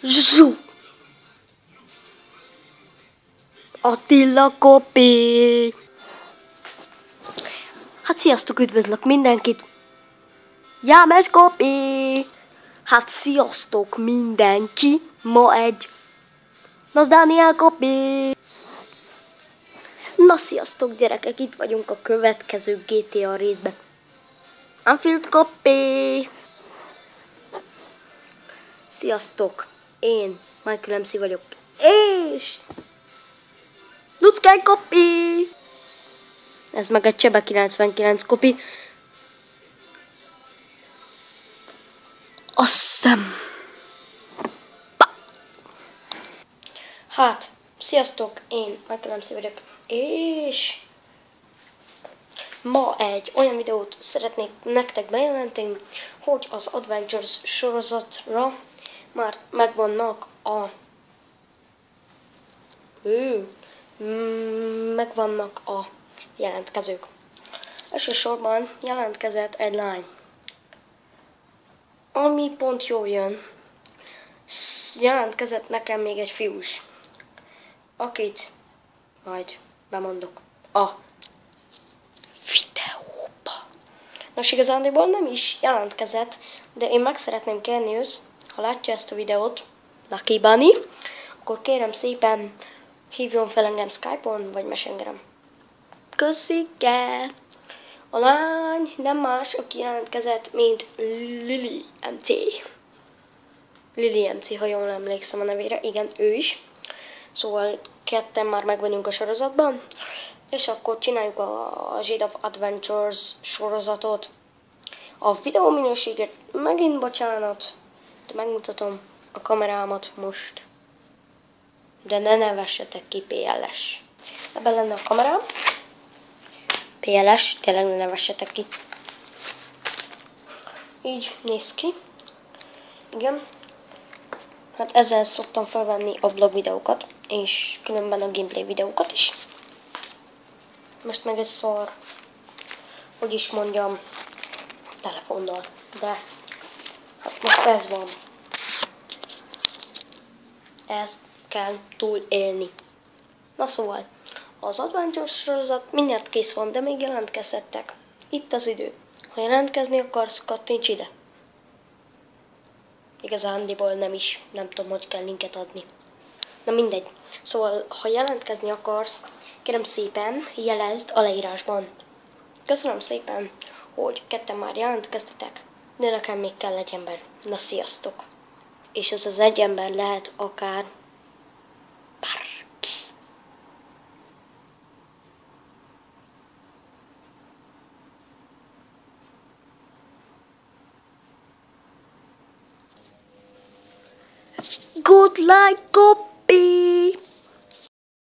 Zsú! Attila Kopi! Hát sziasztok, üdvözlök mindenkit! Jámes Kopi! Hát sziasztok mindenki! Ma egy... Nasz Dániel Kopi! Na sziasztok gyerekek, itt vagyunk a következő GTA részben. Anfield Kopi! Sziasztok! Én Michael MC vagyok. És... Lucskán Kopi! Ez meg egy Csebe 99 Kopi. Azt hiszem. Hát, sziasztok, én Michael MC vagyok. És... ma egy olyan videót szeretnék nektek bejelenteni, hogy az Adventures sorozatra már megvannak a jelentkezők. Elsősorban jelentkezett egy lány, ami pont jól jön. Jelentkezett nekem még egy fiús, akit majd bemondok a videóba. Nos, igazándiból nem is jelentkezett, de én meg szeretném kérni őt, ha látja ezt a videót, Lucky Bunny, akkor kérem szépen hívjon fel engem Skype-on, vagy Messengerem. Köszike! A lány nem más, aki jelentkezett, mint Lily MC. Lily MC, ha jól emlékszem a nevére. Igen, ő is. Szóval ketten már meg vagyunk a sorozatban. És akkor csináljuk a Jade of Adventures sorozatot. A videó minőségért megint bocsánat, de megmutatom a kamerámat most. De ne nevessetek ki, PLS. Ebben lenne a kamerám. PLS, tényleg ne nevessetek ki. Így néz ki. Igen. Hát ezzel szoktam felvenni a vlog videókat, és különben a gameplay videókat is. Most meg ez szar, hogy is mondjam, telefonnal, de hát most ez van. Ezt kell túlélni. Na szóval, az Adventure sorozat mindjárt kész van, de még jelentkezhettek. Itt az idő. Ha jelentkezni akarsz, kattints ide. Igazándiból nem tudom, hogy kell linket adni. Na mindegy. Szóval, ha jelentkezni akarsz, kérem szépen, jelezd a leírásban. Köszönöm szépen, hogy ketten már jelentkeztetek, de nekem még kell egy ember. Na sziasztok! És ez az egy ember lehet akár bárki. Good like Kopi!